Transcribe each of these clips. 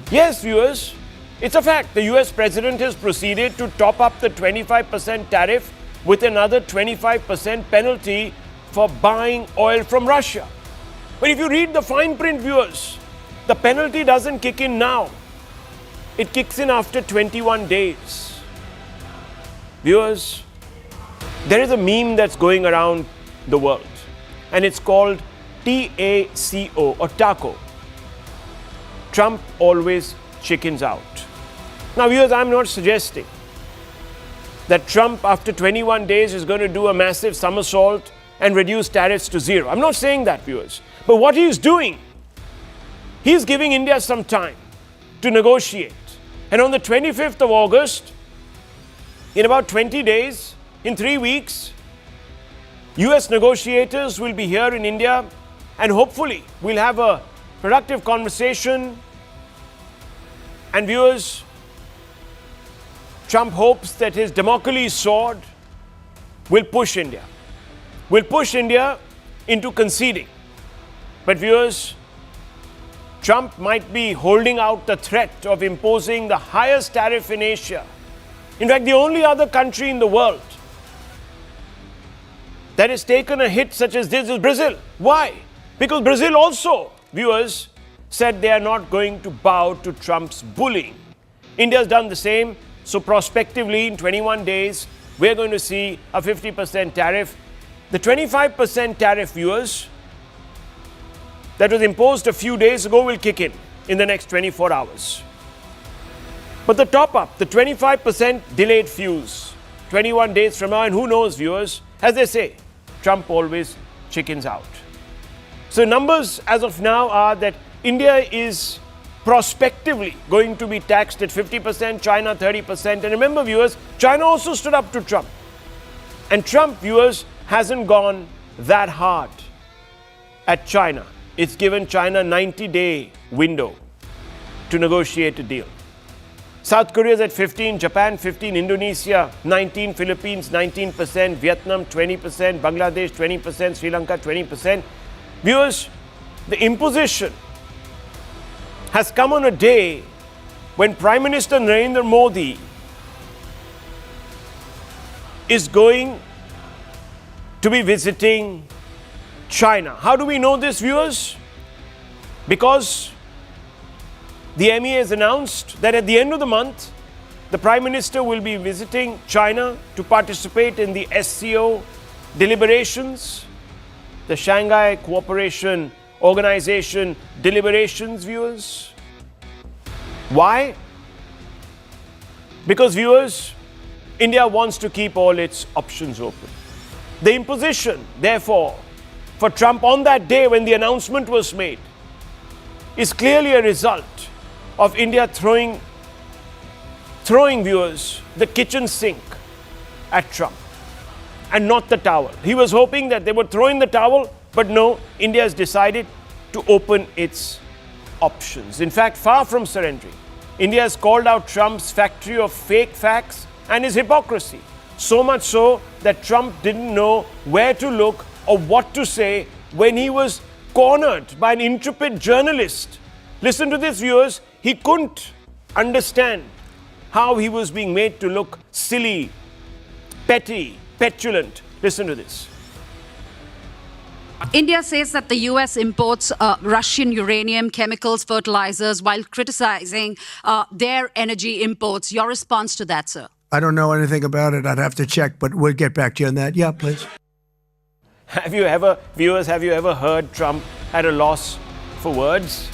Yes, viewers, it's a fact. The US president has proceeded to top up the 25% tariff with another 25% penalty for buying oil from Russia. But if you read the fine print, viewers, the penalty doesn't kick in now. It kicks in after 21 days. Viewers, there is a meme that's going around the world, and it's called TACO or TACO. Trump always chickens out. Now, viewers, I'm not suggesting that Trump, after 21 days, is going to do a massive somersault and reduce tariffs to zero. I'm not saying that, viewers. But what he's doing, he's giving India some time to negotiate. And on the 25th of August, in about 20 days, in 3 weeks, US negotiators will be here in India, and hopefully we'll have a productive conversation. And viewers, Trump hopes that his Damocles sword will push India into conceding. But viewers, Trump might be holding out the threat of imposing the highest tariff in Asia. In fact, the only other country in the world that has taken a hit such as this is Brazil. Why? Because Brazil also, viewers, said they are not going to bow to Trump's bullying. India has done the same. So prospectively, in 21 days, we're going to see a 50% tariff. The 25% tariff, viewers, that was imposed a few days ago will kick in the next 24 hours. But the top up, the 25% delayed fuse, 21 days from now, and who knows, viewers, as they say, Trump always chickens out. So numbers as of now are that India is prospectively going to be taxed at 50%, China 30%. And remember, viewers, China also stood up to Trump. And Trump, viewers, hasn't gone that hard at China. It's given China a 90-day window to negotiate a deal. South Korea is at 15, Japan 15, Indonesia 19, Philippines 19%, Vietnam 20%, Bangladesh 20%, Sri Lanka 20%. Viewers, the imposition has come on a day when Prime Minister Narendra Modi is going to be visiting China. How do we know this, viewers? Because the MEA has announced that at the end of the month, the Prime Minister will be visiting China to participate in the SCO deliberations, the Shanghai Cooperation Organization deliberations, viewers. Why? Because, viewers, India wants to keep all its options open. The imposition, therefore, for Trump on that day when the announcement was made is clearly a result of India throwing, viewers, the kitchen sink at Trump and not the towel. He was hoping that they would throw in the towel, but no, India has decided to open its options. In fact, far from surrendering, India has called out Trump's factory of fake facts and his hypocrisy. So much so that Trump didn't know where to look or what to say when he was cornered by an intrepid journalist. Listen to this, viewers. He couldn't understand how he was being made to look silly, petty, petulant. Listen to this. India says that the US imports Russian uranium, chemicals, fertilizers, while criticizing their energy imports. Your response to that, sir? I don't know anything about it. I'd have to check, but we'll get back to you on that. Yeah, please. Viewers, have you ever heard Trump at a loss for words?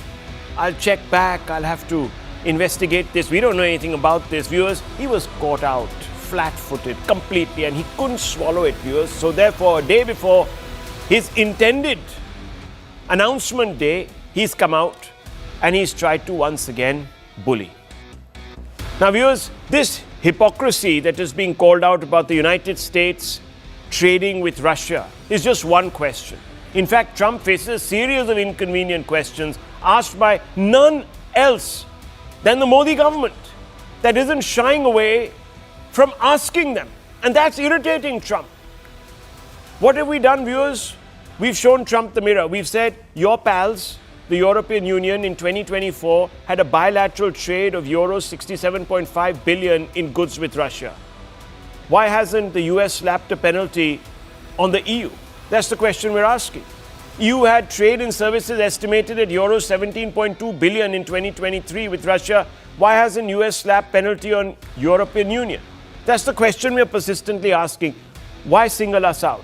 I'll check back. I'll have to investigate this. We don't know anything about this, viewers. He was caught out, flat-footed, completely, and he couldn't swallow it, viewers. So therefore, a day before his intended announcement day, he's come out and he's tried to once again bully. Now, viewers, this hypocrisy that is being called out about the United States trading with Russia is just one question. In fact, Trump faces a series of inconvenient questions asked by none else than the Modi government that isn't shying away from asking them. And that's irritating Trump. What have we done, viewers? We've shown Trump the mirror. We've said, your pals, the the European Union in 2024 had a bilateral trade of euros 67.5 billion in goods with Russia. Why hasn't the US slapped a penalty on the EU? That's the question we're asking. EU had trade in services estimated at euros 17.2 billion in 2023 with Russia. Why hasn't US slapped penalty on European Union? That's the question we're persistently asking. Why single us out?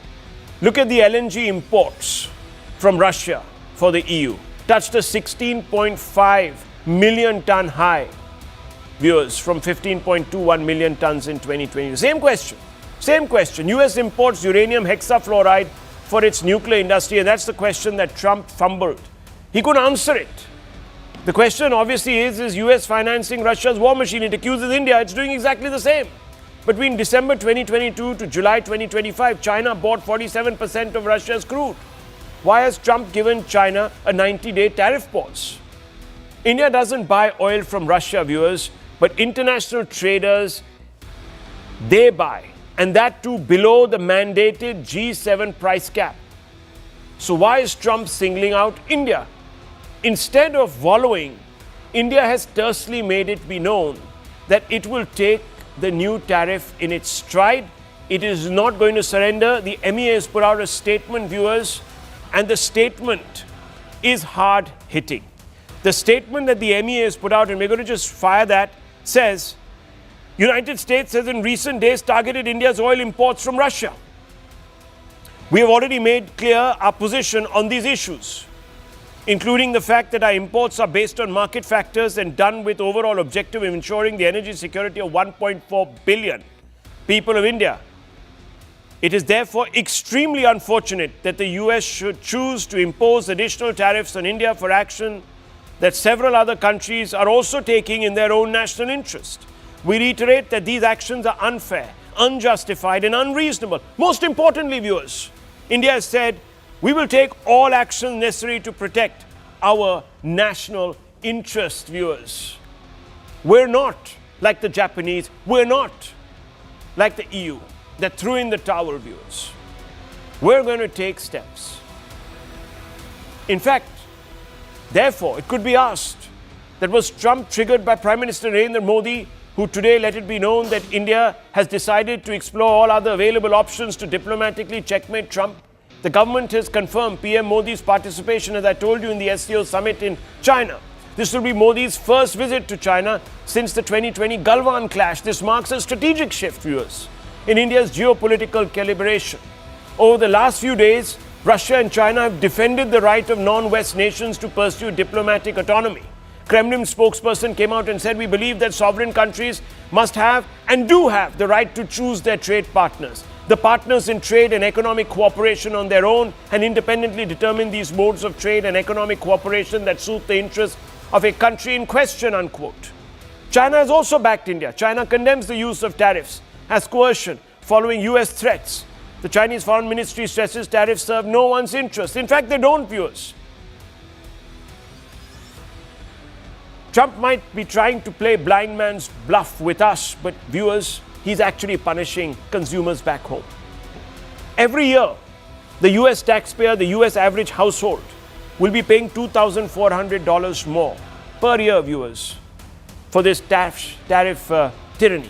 Look at the LNG imports from Russia for the EU. Touched a 16.5 million ton high, viewers, from 15.21 million tons in 2020. Same question. US imports uranium hexafluoride for its nuclear industry, and that's the question that Trump fumbled. He couldn't answer it. The question obviously is US financing Russia's war machine? It accuses India. It's doing exactly the same. Between December 2022 to July 2025, China bought 47% of Russia's crude. Why has Trump given China a 90-day tariff pause? India doesn't buy oil from Russia, viewers, but international traders, they buy, and that too below the mandated G7 price cap. So why is Trump singling out India? Instead of wallowing, India has tersely made it be known that it will take the new tariff in its stride. It is not going to surrender. The MEA has put out a statement, viewers, and the statement is hard-hitting. The statement that the MEA has put out, and we're going to just fire that, says, United States has in recent days targeted India's oil imports from Russia. We have already made clear our position on these issues, including the fact that our imports are based on market factors and done with overall objective of ensuring the energy security of 1.4 billion people of India. It is therefore extremely unfortunate that the US should choose to impose additional tariffs on India for action that several other countries are also taking in their own national interest. We reiterate that these actions are unfair, unjustified, and unreasonable. Most importantly, viewers, India has said, we will take all actions necessary to protect our national interest, viewers. We're not like the Japanese. We're not like the EU that threw in the towel, viewers. We're going to take steps. In fact, therefore, it could be asked that was Trump triggered by Prime Minister Narendra Modi, who today let it be known that India has decided to explore all other available options to diplomatically checkmate Trump? The government has confirmed PM Modi's participation, as I told you, in the SCO summit in China. This will be Modi's first visit to China since the 2020 Galwan clash. This marks a strategic shift, viewers, in India's geopolitical calibration. Over the last few days, Russia and China have defended the right of non-West nations to pursue diplomatic autonomy. Kremlin spokesperson came out and said, we believe that sovereign countries must have and do have the right to choose their trade partners. The partners in trade and economic cooperation on their own and independently determine these modes of trade and economic cooperation that suit the interests of a country in question, unquote. China has also backed India. China condemns the use of tariffs as coercion following US threats. The Chinese Foreign Ministry stresses tariffs serve no one's interest. In fact, they don't, viewers. Trump might be trying to play blind man's bluff with us, but viewers, he's actually punishing consumers back home. Every year, the US taxpayer, the US average household, will be paying $2,400 more per year, viewers, for this tariff tyranny.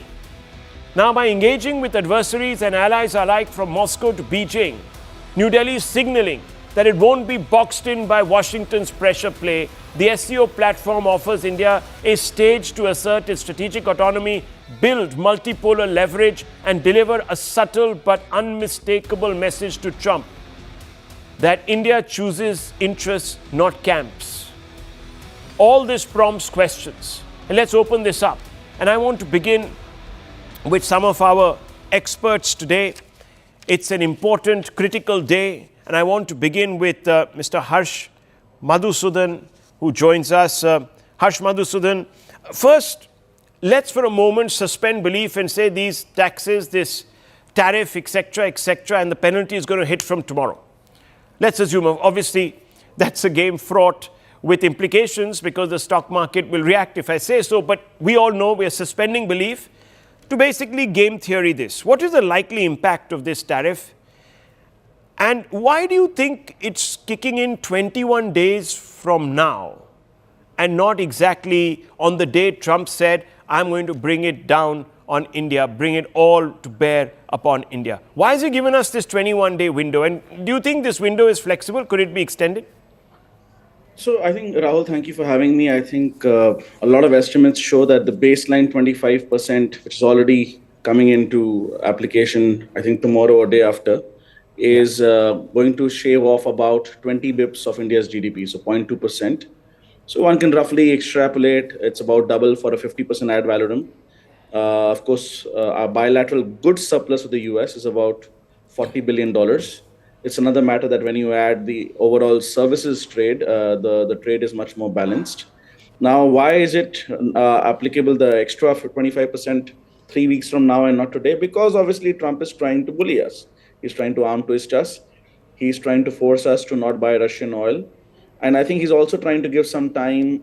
Now, by engaging with adversaries and allies alike from Moscow to Beijing, New Delhi is signaling that it won't be boxed in by Washington's pressure play. The SCO platform offers India a stage to assert its strategic autonomy, build multipolar leverage, and deliver a subtle but unmistakable message to Trump that India chooses interests, not camps. All this prompts questions. And let's open this up. And I want to begin with some of our experts today. It's an important, critical day. And I want to begin with Mr. Harsh Madhusudan, who joins us. Harsh Madhusudan, first, let's for a moment suspend belief and say these taxes, this tariff, etc., and the penalty is going to hit from tomorrow. Let's assume, obviously, that's a game fraught with implications because the stock market will react if I say so. But we all know we are suspending belief to basically game theory this. What is the likely impact of this tariff? And why do you think it's kicking in 21 days from now and not exactly on the day Trump said, I'm going to bring it down on India, bring it all to bear upon India? Why has he given us this 21-day window? And do you think this window is flexible? Could it be extended? So I think, Rahul, thank you for having me. I think a lot of estimates show that the baseline 25%, which is already coming into application, I think tomorrow or day after, is going to shave off about 20 bips of India's GDP, so 0.2%. So one can roughly extrapolate, it's about double for a 50% ad valorem. Of course, our bilateral goods surplus with the US is about $40 billion. It's another matter that when you add the overall services trade, the trade is much more balanced. Now, why is it applicable, the extra 25% 3 weeks from now and not today? Because obviously Trump is trying to bully us. He's trying to arm twist us. He's trying to force us to not buy Russian oil. And I think he's also trying to give some time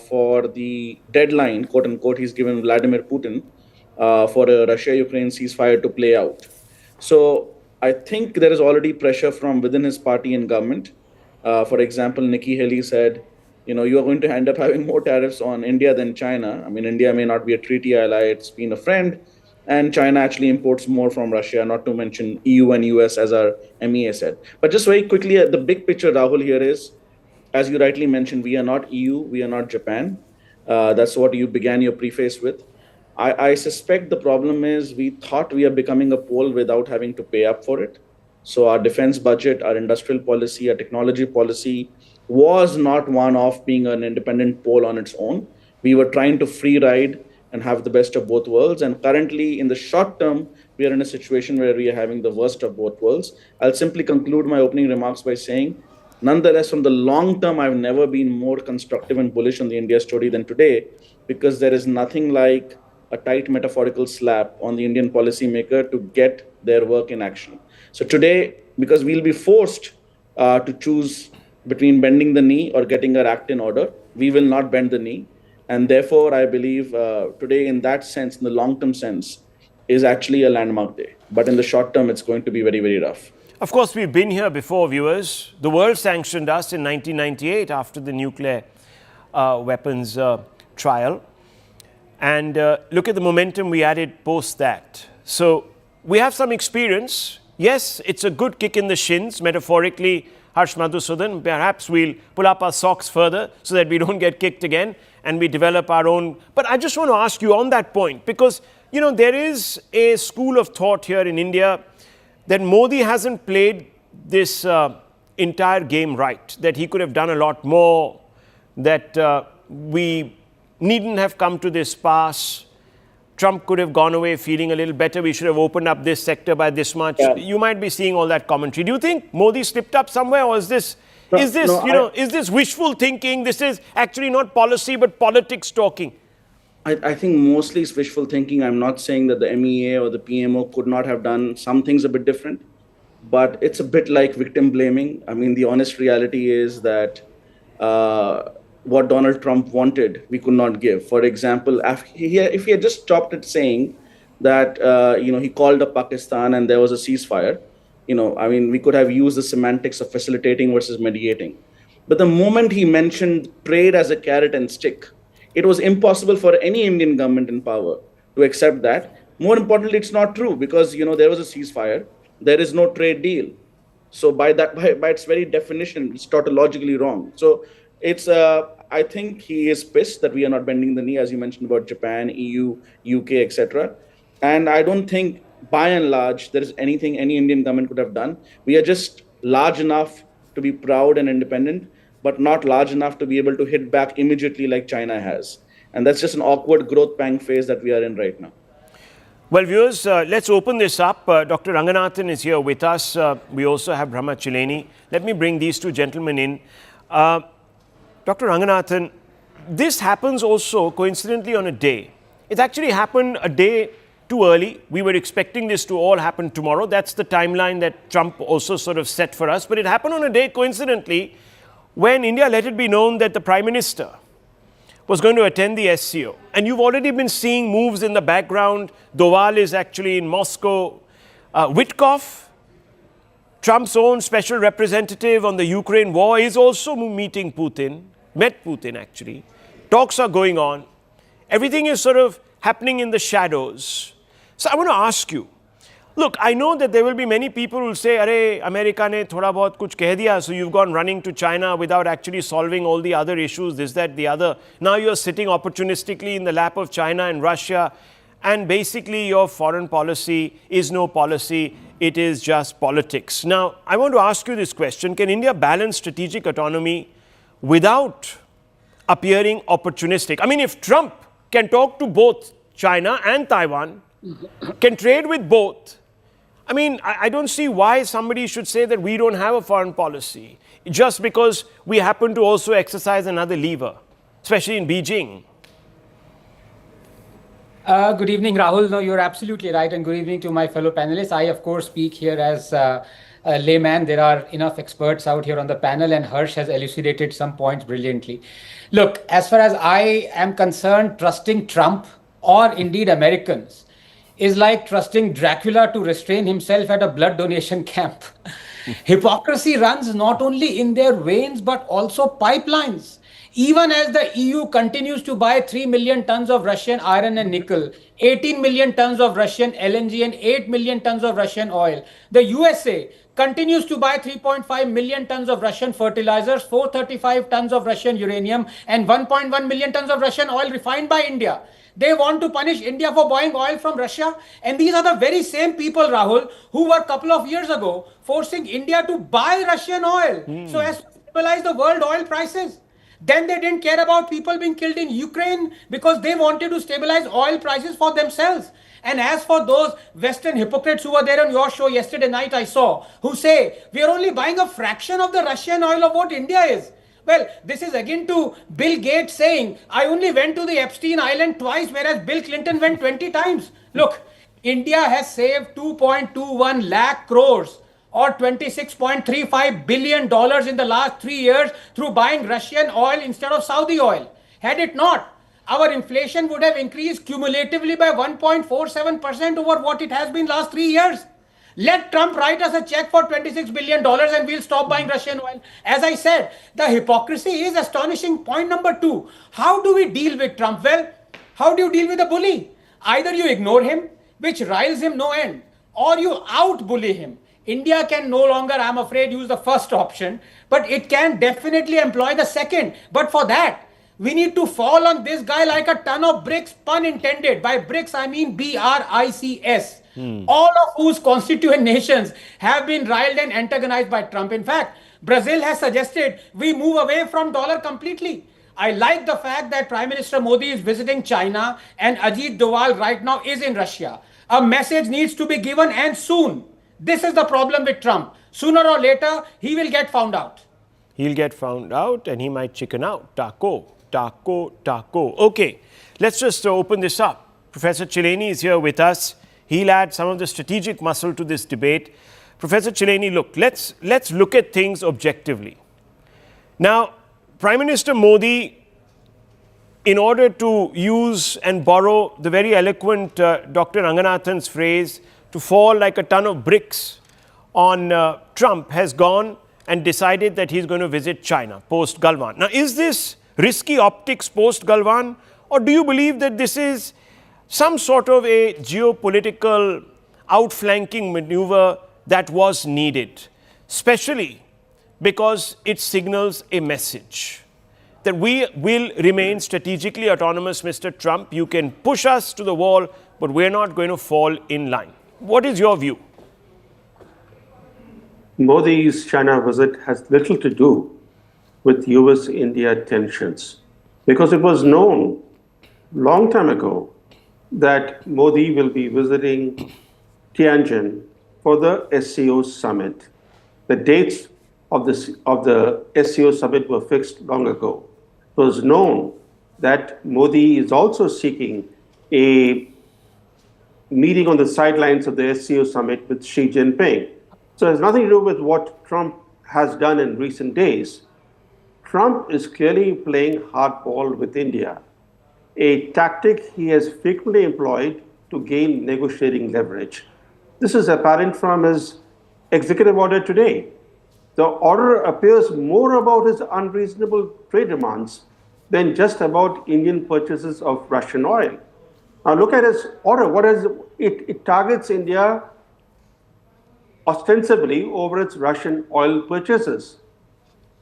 for the deadline, quote unquote, he's given Vladimir Putin for a Russia-Ukraine ceasefire to play out. So I think there is already pressure from within his party and government. For example, Nikki Haley said, you are going to end up having more tariffs on India than China. I mean, India may not be a treaty ally, it's been a friend. And China actually imports more from Russia, not to mention EU and US, as our MEA said. But just very quickly, the big picture, Rahul, here is, as you rightly mentioned, we are not EU, we are not Japan. That's what you began your preface with. I suspect the problem is we thought we are becoming a pole without having to pay up for it. So our defense budget, our industrial policy, our technology policy was not one of being an independent pole on its own. We were trying to free ride and have the best of both worlds. And currently, in the short term, we are in a situation where we are having the worst of both worlds. I'll simply conclude my opening remarks by saying, nonetheless, from the long term, I've never been more constructive and bullish on the India story than today, because there is nothing like a tight metaphorical slap on the Indian policymaker to get their work in action. So today, because we'll be forced to choose between bending the knee or getting our act in order, we will not bend the knee. And therefore, I believe today, in that sense, in the long-term sense, is actually a landmark day. But in the short term, it's going to be very, very rough. Of course, we've been here before, viewers. The world sanctioned us in 1998 after the nuclear weapons trial. And look at the momentum we added post that. So we have some experience. Yes, it's a good kick in the shins, metaphorically, Harsh Madhusudan. Perhaps we'll pull up our socks further so that we don't get kicked again and we develop our own. But I just want to ask you on that point, because, there is a school of thought here in India that Modi hasn't played this entire game right, that he could have done a lot more, that we needn't have come to this pass. Trump could have gone away feeling a little better. We should have opened up this sector by this much. Yeah. You might be seeing all that commentary. Do you think Modi slipped up somewhere, or is this wishful thinking? This is actually not policy, but politics talking. I think mostly it's wishful thinking. I'm not saying that the MEA or the PMO could not have done some things a bit different, but it's a bit like victim blaming. I mean, the honest reality is that what Donald Trump wanted, we could not give. For example, if he had just stopped at saying that, he called up Pakistan and there was a ceasefire, we could have used the semantics of facilitating versus mediating. But the moment he mentioned trade as a carrot and stick, it was impossible for any Indian government in power to accept that. More importantly, it's not true because, there was a ceasefire. There is no trade deal. So by its very definition, it's tautologically wrong. So it's, I think he is pissed that we are not bending the knee, as you mentioned about Japan, EU, UK, etc. And I don't think, by and large, there is anything any Indian government could have done. We are just large enough to be proud and independent, but not large enough to be able to hit back immediately like China has. And that's just an awkward growth pang phase that we are in right now. Well, viewers, let's open this up. Dr. Ranganathan is here with us. We also have Brahma Chileni. Let me bring these two gentlemen in. Dr. Ranganathan, this happens also coincidentally on a day. It actually happened a day too early. We were expecting this to all happen tomorrow. That's the timeline that Trump also sort of set for us. But it happened on a day coincidentally when India let it be known that the Prime Minister was going to attend the SCO. And you've already been seeing moves in the background. Doval is actually in Moscow. Witkoff Trump's own special representative on the Ukraine war is also meeting Putin, met Putin actually. Talks are going on. Everything is sort of happening in the shadows. So I want to ask you, look, I know that there will be many people who will say, Arey, America ne thoda bahut kuch keh diya, so you've gone running to China without actually solving all the other issues, this, that, the other. Now you're sitting opportunistically in the lap of China and Russia, and basically your foreign policy is no policy, it is just politics. Now, I want to ask you this question. Can India balance strategic autonomy without appearing opportunistic? I mean, if Trump can talk to both China and Taiwan, can trade with both, I mean, I don't see why somebody should say that we don't have a foreign policy just because we happen to also exercise another lever, especially in Beijing. Good evening, Rahul. No, you're absolutely right. And good evening to my fellow panelists. I, of course, speak here as a layman. There are enough experts out here on the panel, and Harsh has elucidated some points brilliantly. Look, as far as I am concerned, trusting Trump or indeed Americans is like trusting Dracula to restrain himself at a blood donation camp. Hypocrisy runs not only in their veins, but also pipelines. Even as the EU continues to buy 3 million tons of Russian iron and nickel, 18 million tons of Russian LNG and 8 million tons of Russian oil, the USA continues to buy 3.5 million tons of Russian fertilizers, 435 tons of Russian uranium, and 1.1 million tons of Russian oil refined by India. They want to punish India for buying oil from Russia. And these are the very same people, Rahul, who were a couple of years ago forcing India to buy Russian oil so as to stabilize the world oil prices. Then they didn't care about people being killed in Ukraine because they wanted to stabilize oil prices for themselves. And as for those Western hypocrites who were there on your show yesterday night, I saw, who say, we are only buying a fraction of the Russian oil of what India is. Well, this is again to Bill Gates saying, I only went to the Epstein Island twice, whereas Bill Clinton went 20 times. Look, India has saved 2.21 lakh crores or $26.35 billion in the last 3 years through buying Russian oil instead of Saudi oil. Had it not, our inflation would have increased cumulatively by 1.47% over what it has been last 3 years. Let Trump write us a check for $26 billion and we'll stop buying Russian oil. As I said, the hypocrisy is astonishing. Point number 2, how do we deal with Trump? Well, how do you deal with a bully? Either you ignore him, which riles him no end, or you out-bully him. India can no longer, I'm afraid, use the first option, but it can definitely employ the second. But for that, we need to fall on this guy like a ton of bricks, pun intended. By bricks, I mean BRICS. All of whose constituent nations have been riled and antagonized by Trump. In fact, Brazil has suggested we move away from dollar completely. I like the fact that Prime Minister Modi is visiting China and Ajit Doval right now is in Russia. A message needs to be given, and soon. This is the problem with Trump. Sooner or later, he will get found out. He'll get found out and he might chicken out. Taco. Okay, let's just open this up. Professor Chileni is here with us. He'll add some of the strategic muscle to this debate. Professor Chileni, look, let's look at things objectively. Now, Prime Minister Modi, in order to use and borrow the very eloquent Dr. Ranganathan's phrase, to fall like a ton of bricks on Trump, has gone and decided that he's going to visit China post-Galwan. Now, is this risky optics post-Galwan, or do you believe that this is some sort of a geopolitical outflanking maneuver that was needed, especially because it signals a message that we will remain strategically autonomous, Mr. Trump. You can push us to the wall, but we're not going to fall in line. What is your view? Modi's China visit has little to do with US-India tensions, because it was known long time ago that Modi will be visiting Tianjin for the SCO summit. The dates of the SCO summit were fixed long ago. It was known that Modi is also seeking a meeting on the sidelines of the SCO summit with Xi Jinping. So it has nothing to do with what Trump has done in recent days. Trump is clearly playing hardball with India, a tactic he has frequently employed to gain negotiating leverage. This is apparent from his executive order today. The order appears more about his unreasonable trade demands than just about Indian purchases of Russian oil. Now look at his order. What is it? It targets India ostensibly over its Russian oil purchases.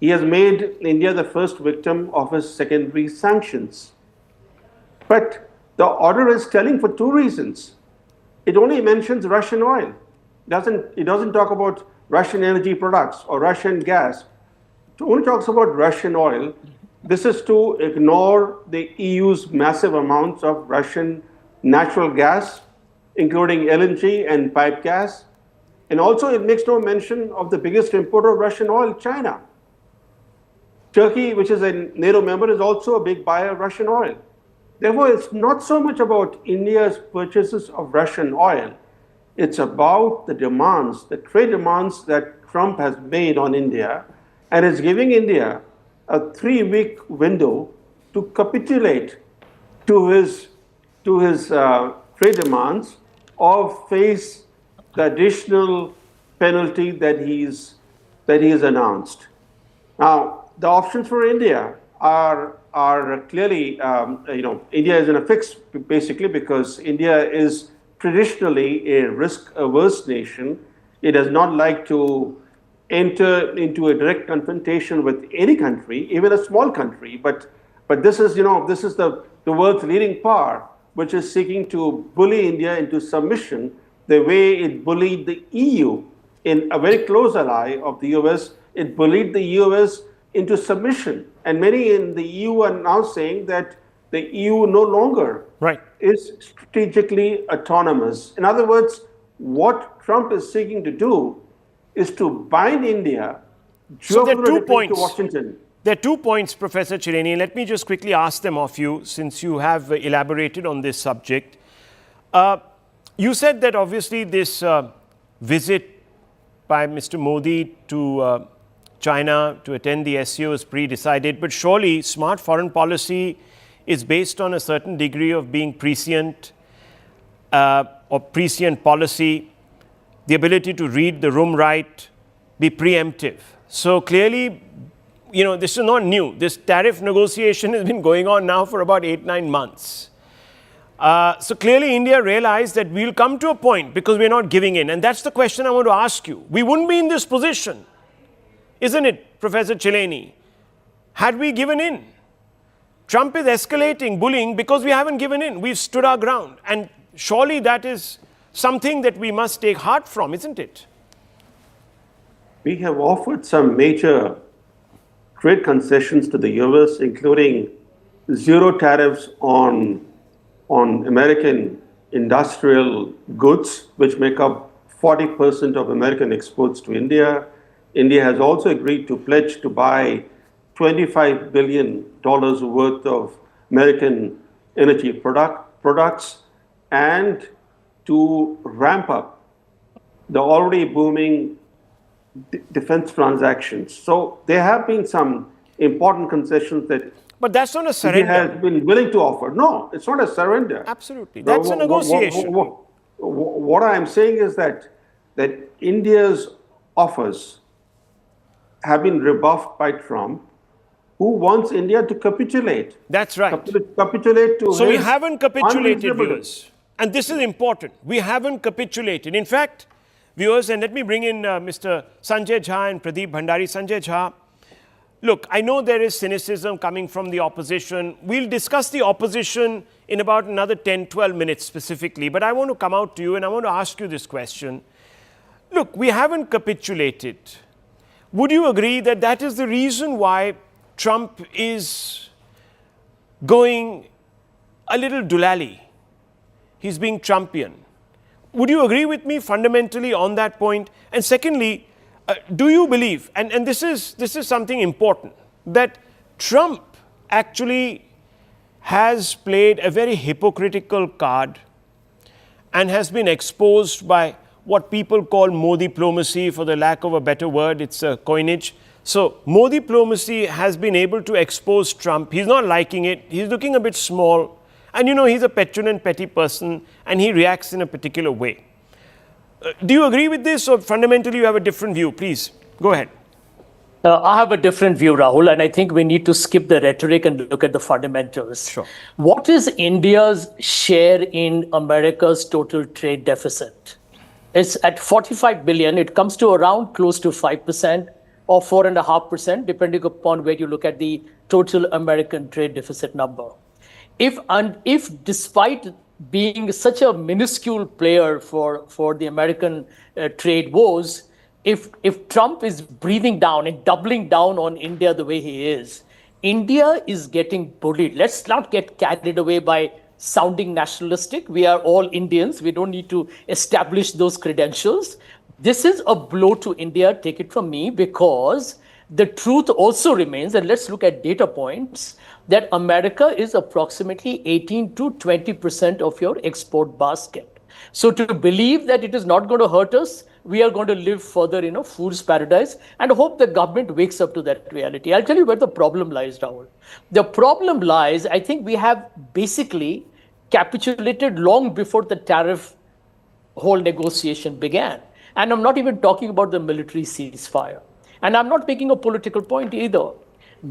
He has made India the first victim of his secondary sanctions. But the order is telling for two reasons. It only mentions Russian oil. It doesn't talk about Russian energy products or Russian gas. It only talks about Russian oil. This is to ignore the EU's massive amounts of Russian natural gas, including LNG and pipe gas. And also it makes no mention of the biggest importer of Russian oil, China. Turkey, which is a NATO member, is also a big buyer of Russian oil. Therefore, it's not so much about India's purchases of Russian oil. It's about the demands, the trade demands that Trump has made on India, and is giving India a 3-week window to capitulate to his trade demands or face the additional penalty that he's announced. Now, the options for India are clearly, India is in a fix basically because India is traditionally a risk-averse nation. It does not like to enter into a direct confrontation with any country, even a small country. But this is the world's leading power, which is seeking to bully India into submission the way it bullied the EU, in a very close ally of the US. It bullied the US into submission. And many in the EU are now saying that the EU no longer is strategically autonomous. In other words, what Trump is seeking to do is to bind India geopolitically to Washington. There are 2 points, Professor Chileni. Let me just quickly ask them of you, since you have elaborated on this subject. You said that obviously this visit by Mr. Modi to China to attend the SCO is pre-decided, but surely smart foreign policy is based on a certain degree of being prescient or prescient policy, the ability to read the room right, be preemptive. So clearly, this is not new. This tariff negotiation has been going on now for about 8-9 months. So clearly India realized that we'll come to a point because we're not giving in. And that's the question I want to ask you. We wouldn't be in this position, isn't it, Professor Chileni, had we given in? Trump is escalating bullying because we haven't given in. We've stood our ground. And surely that is something that we must take heart from, isn't it? We have offered some major trade concessions to the US, including zero tariffs on American industrial goods, which make up 40% of American exports to India. India has also agreed to pledge to buy $25 billion worth of American energy products and to ramp up the already booming defense transactions. So there have been some important concessions that But that's not a surrender. India has been willing to offer. No, it's not a surrender. Absolutely. That's a negotiation. What I am saying is that India's offers have been rebuffed by Trump, who wants India to capitulate. That's right. Capitulate to So his we haven't capitulated, unreasonable. viewers. And this is important. We haven't capitulated. In fact, viewers, and let me bring in Mr. Sanjay Jha and Pradeep Bhandari. Sanjay Jha, look, I know there is cynicism coming from the opposition. We'll discuss the opposition in about another 10-12 minutes specifically. But I want to come out to you and I want to ask you this question. Look, we haven't capitulated. Would you agree that that is the reason why Trump is going a little Dharali? He's being Trumpian. Would you agree with me fundamentally on that point? And secondly, do you believe, and this is something important, that Trump actually has played a very hypocritical card and has been exposed by what people call Modi diplomacy, for the lack of a better word, it's a coinage. So Modi diplomacy has been able to expose Trump. He's not liking it. He's looking a bit small. And he's a petulant, petty person, and he reacts in a particular way. Do you agree with this, or fundamentally you have a different view? Please, go ahead. I have a different view, Rahul, and I think we need to skip the rhetoric and look at the fundamentals. Sure. What is India's share in America's total trade deficit? It's at 45 billion. It comes to around close to 5% or 4.5%, depending upon where you look at the total American trade deficit number. If despite being such a minuscule player for the American trade wars, if Trump is breathing down and doubling down on India the way he is, India is getting bullied. Let's not get carried away by sounding nationalistic. We are all Indians. We don't need to establish those credentials. This is a blow to India, take it from me, because the truth also remains, and let's look at data points, that America is approximately 18 to 20% of your export basket. So to believe that it is not going to hurt us, we are going to live further in a fool's paradise and hope the government wakes up to that reality. I'll tell you where the problem lies, Rahul. The problem lies, I think we have basically capitulated long before the tariff whole negotiation began. And I'm not even talking about the military ceasefire. And I'm not making a political point either.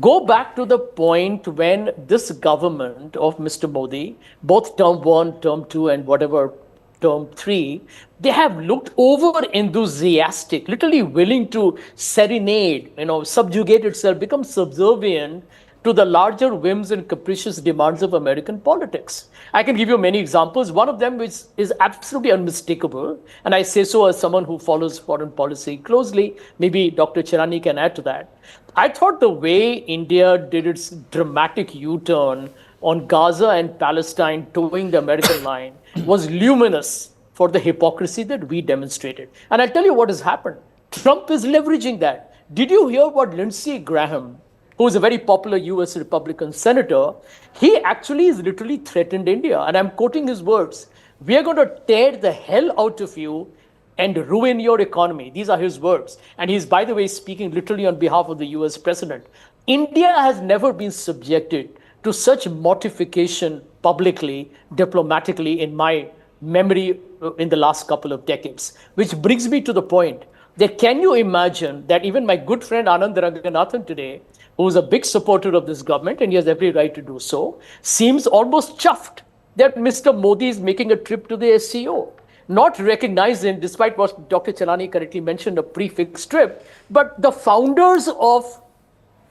Go back to the point when this government of Mr. Modi, both term 1, term 2, and whatever term 3, they have looked over enthusiastic, literally willing to serenade, subjugate itself, become subservient to the larger whims and capricious demands of American politics. I can give you many examples. One of them is absolutely unmistakable, and I say so as someone who follows foreign policy closely. Maybe Dr. Chirani can add to that. I thought the way India did its dramatic U-turn on Gaza and Palestine towing the American line was luminous for the hypocrisy that we demonstrated. And I'll tell you what has happened. Trump is leveraging that. Did you hear what Lindsey Graham, who is a very popular US Republican senator, he actually is literally threatened India. And I'm quoting his words. We are going to tear the hell out of you and ruin your economy. These are his words. And he's, by the way, speaking literally on behalf of the US president. India has never been subjected to such mortification publicly, diplomatically, in my memory in the last couple of decades. Which brings me to the point that can you imagine that even my good friend Anand Ranganathan today, who is a big supporter of this government, and he has every right to do so, seems almost chuffed that Mr. Modi is making a trip to the SCO. Not recognizing, despite what Dr. Chalani correctly mentioned, a prefix trip, but the founders of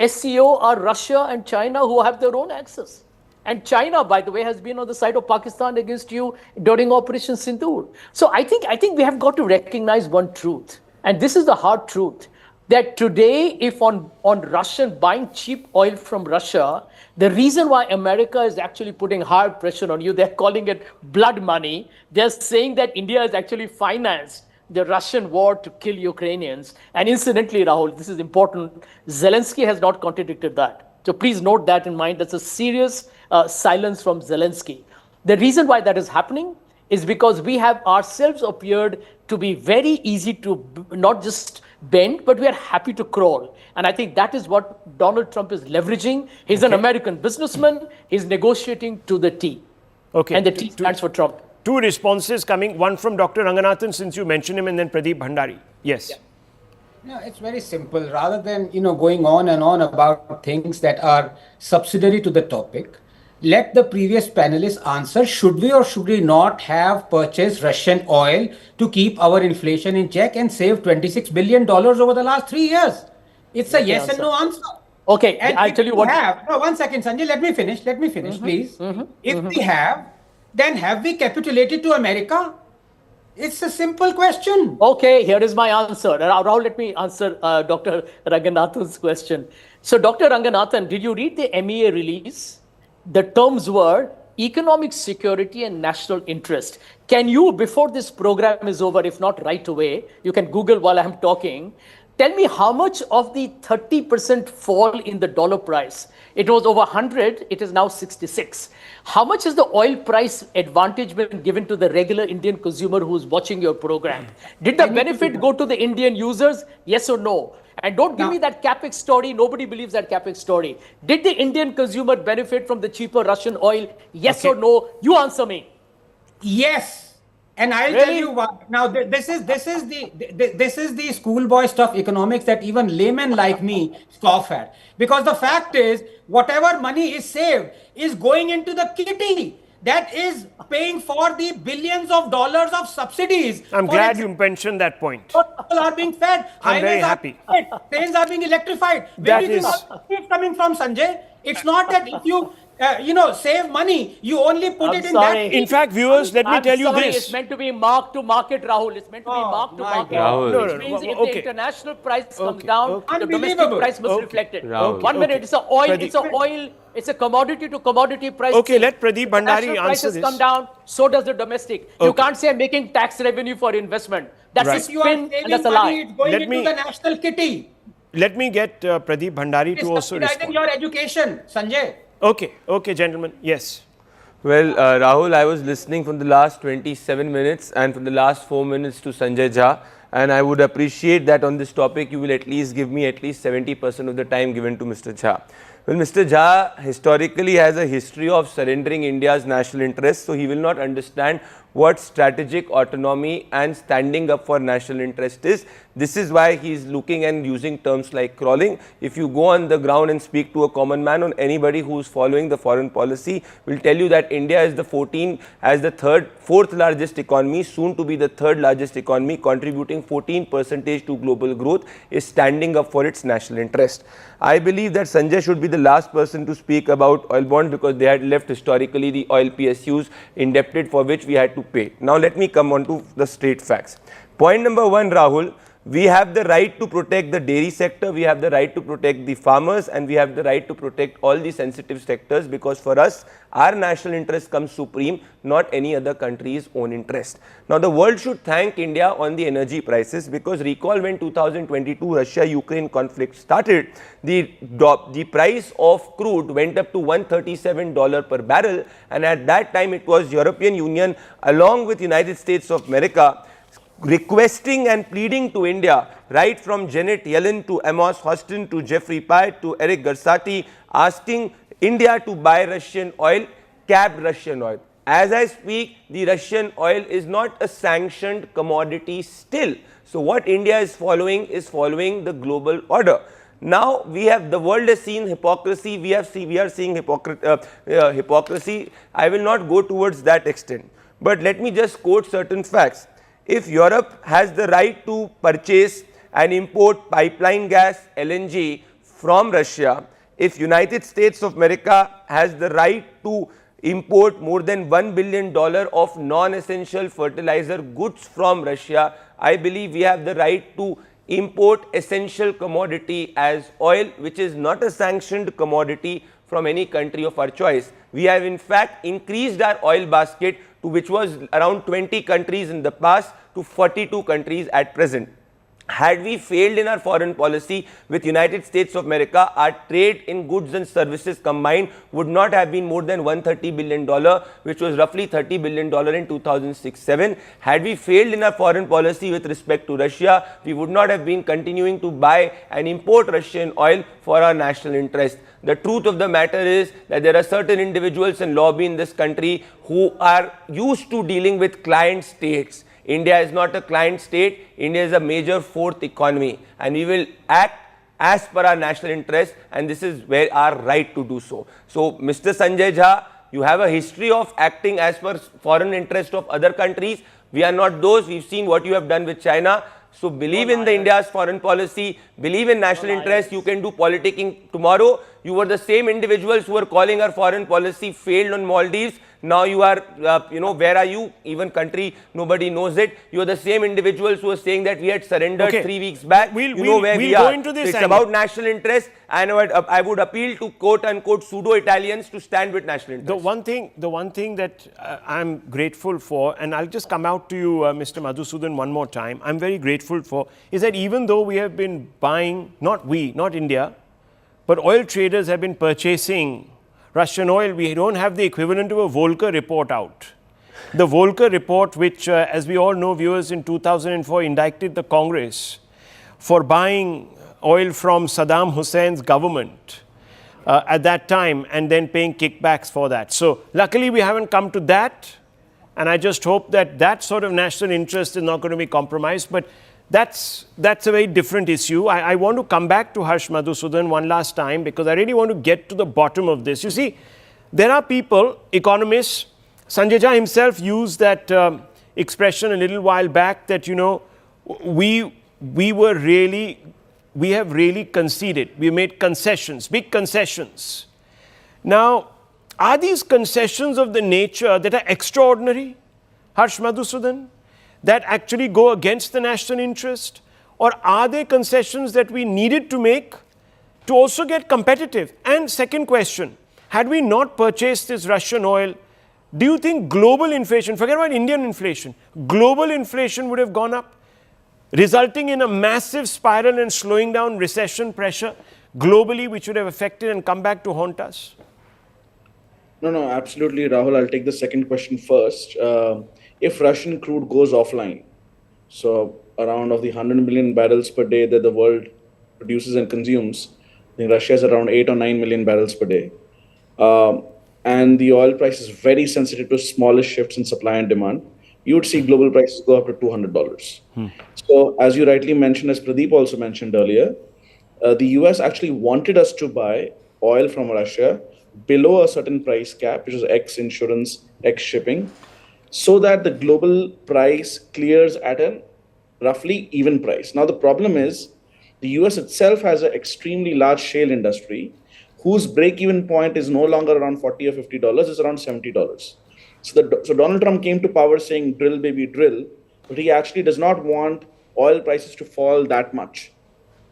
SCO are Russia and China, who have their own access. And China, by the way, has been on the side of Pakistan against you during Operation Sindoor. So I think we have got to recognize one truth, and this is the hard truth, that today, if on Russian buying cheap oil from Russia, the reason why America is actually putting hard pressure on you, they're calling it blood money. They're saying that India has actually financed the Russian war to kill Ukrainians. And incidentally, Rahul, this is important, Zelensky has not contradicted that. So please note that in mind. That's a serious silence from Zelensky. The reason why that is happening is because we have ourselves appeared to be very easy to not just bend, but we are happy to crawl. And I think that is what Donald Trump is leveraging. He's an American businessman. He's negotiating to the T. Okay. And the T stands for Trump. Two responses coming, one from Dr. Ranganathan, since you mentioned him, and then Pradeep Bhandari. Yes. Yeah. No, it's very simple. Rather than, going on and on about things that are subsidiary to the topic, let the previous panelists answer, should we or should we not have purchased Russian oil to keep our inflation in check and save $26 billion over the last 3 years? It's a yes and no answer. Okay, and I'll tell you what. No, 1 second, Sanjay, let me finish, please. If we have, then have we capitulated to America? It's a simple question. Okay, here is my answer. Rahul, let me answer Dr. Ranganathan's question. So, Dr. Ranganathan, did you read the MEA release? The terms were economic security and national interest. Can you, before this program is over, if not right away, you can Google while I'm talking, tell me how much of the 30% fall in the dollar price? It was over 100, it is now 66. How much has the oil price advantage been given to the regular Indian consumer who's watching your program? Did the benefit go to the Indian users? Yes or no? And don't give me that capex story. Nobody believes that capex story. Did the Indian consumer benefit from the cheaper Russian oil? Yes or no? You answer me. Yes. And I'll tell you what. Now, this is the schoolboy stuff economics that even laymen like me scoff at. Because the fact is, whatever money is saved is going into the kitty that is paying for the billions of dollars of subsidies. I'm glad you mentioned that point. People are being fed. I'm very happy. Trains are being electrified. Where That do you is- think it's coming from, Sanjay? It's not that if you save money, you only put I'm it in sorry. that. In fact, viewers, let me I'm tell you sorry, this. It's meant to be mark to market, Rahul. It's meant to be Oh, mark to my market. God. No, Which no, means if okay. the international price comes Okay, down, okay. the domestic Unbelievable. price must Okay. reflect it. Rahul. One minute, Okay. it's a oil, Pradeep. it's a oil, it's a commodity to commodity price. Okay, thing. let Pradeep Bhandari International answer prices this. come down, so does the domestic. You Okay. can't say I'm making tax revenue for investment. That's Right. a If you are spin and saving that's a money, lie. it's going Let into me- the national kitty. Let me get Pradeep Bhandari It's to also subsidizing respond. your education, Sanjay. Okay, gentlemen. Yes. Well, Rahul, I was listening from the last 27 minutes and from the last 4 minutes to Sanjay Jha, and I would appreciate that on this topic you will at least give me at least 70% of the time given to Mr. Jha. Well, Mr. Jha historically has a history of surrendering India's national interests, so he will not understand what strategic autonomy and standing up for national interest is. This is why he is looking and using terms like crawling. If you go on the ground and speak to a common man or anybody who is following the foreign policy, will tell you that India is the fourth largest economy, soon to be the third largest economy, contributing 14% to global growth, is standing up for its national interest. I believe that Sanjay should be the last person to speak about oil bonds because they had left historically the oil PSUs indebted for which we had to pay. Now let me come on to the straight facts. Point number one, Rahul, we have the right to protect the dairy sector, we have the right to protect the farmers, and we have the right to protect all the sensitive sectors because for us, our national interest comes supreme, not any other country's own interest. Now the world should thank India on the energy prices because recall when 2022 Russia-Ukraine conflict started, the price of crude went up to $137 per barrel, and at that time it was European Union along with United States of America requesting and pleading to India, right from Janet Yellen to Amos Houston to Jeffrey Pyatt to Eric Garcetti, asking India to buy Russian oil, cap Russian oil. As I speak, the Russian oil is not a sanctioned commodity still. So what India is following the global order. Now the world has seen hypocrisy. We are seeing hypocrisy. I will not go towards that extent. But let me just quote certain facts. If Europe has the right to purchase and import pipeline gas LNG from Russia, if United States of America has the right to import more than $1 billion of non-essential fertilizer goods from Russia, I believe we have the right to import essential commodity as oil, which is not a sanctioned commodity from any country of our choice. We have in fact increased our oil basket to which was around 20 countries in the past to 42 countries at present. Had we failed in our foreign policy with United States of America, our trade in goods and services combined would not have been more than $130 billion, which was roughly $30 billion in 2006-07. Had we failed in our foreign policy with respect to Russia, we would not have been continuing to buy and import Russian oil for our national interest. The truth of the matter is that there are certain individuals and lobby in this country who are used to dealing with client states. India is not a client state. India is a major fourth economy, and we will act as per our national interest, and this is where our right to do so. So, Mr. Sanjay Jha, you have a history of acting as per foreign interest of other countries. We are not those. We've seen what you have done with China. So believe in the India's foreign policy, believe in national interest. You can do politicking tomorrow. You were the same individuals who were calling our foreign policy failed on Maldives. Now you are, where are you? Even country, nobody knows it. You are the same individuals who are saying that we had surrendered 3 weeks back. We'll where we go are. into this It's angle. about national interest, and I would appeal to quote-unquote pseudo-Italians to stand with national interest. The one thing that I'm grateful for, and I'll just come out to you, Mr. Madhusudan, one more time, I'm very grateful for, is that even though we have been buying, not India, but oil traders have been purchasing Russian oil, we don't have the equivalent of a Volcker report out. The Volcker report, which, as we all know, viewers, in 2004 indicted the Congress for buying oil from Saddam Hussein's government at that time and then paying kickbacks for that. So luckily we haven't come to that, And I just hope that that sort of national interest is not going to be compromised. But that's a very different issue. I want to come back to Harsh Madhusudan one last time because I really want to get to the bottom of this. You see, there are people, economists, Sanjay Jha himself used that expression a little while back that, we have really conceded. We made concessions, big concessions. Now, are these concessions of the nature that are extraordinary, Harsh Madhusudan, that actually go against the national interest? Or are they concessions that we needed to make to also get competitive? And second question, had we not purchased this Russian oil, do you think global inflation, forget about Indian inflation, global inflation would have gone up, resulting in a massive spiral and slowing down recession pressure globally, which would have affected and come back to haunt us? No, absolutely, Rahul. I'll take the second question first. If Russian crude goes offline, so around of the 100 million barrels per day that the world produces and consumes, I think Russia is around 8 or 9 million barrels per day. And the oil price is very sensitive to smallest shifts in supply and demand. You would see global prices go up to $200. So as you rightly mentioned, as Pradeep also mentioned earlier, the US actually wanted us to buy oil from Russia below a certain price cap, which is X insurance, X shipping, so that the global price clears at a roughly even price. Now, the problem is the US itself has an extremely large shale industry whose break-even point is no longer around $40 or $50, it's around $70. So Donald Trump came to power saying, drill, baby, drill, but he actually does not want oil prices to fall that much.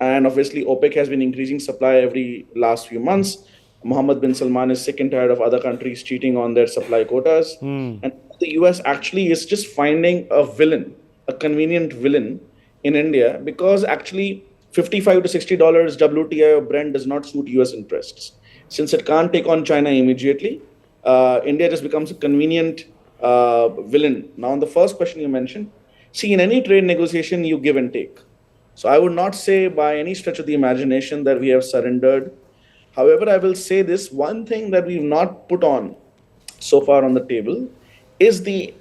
And obviously, OPEC has been increasing supply every last few months. Mohammed bin Salman is sick and tired of other countries cheating on their supply quotas. And the US actually is just finding a villain, a convenient villain in India, because actually $55 to $60 WTI or Brent does not suit US interests. Since it can't take on China immediately, India just becomes a convenient villain. Now, on the first question you mentioned, see, in any trade negotiation, you give and take. So I would not say by any stretch of the imagination that we have surrendered. However, I will say this, one thing that we've not put on so far on the table is the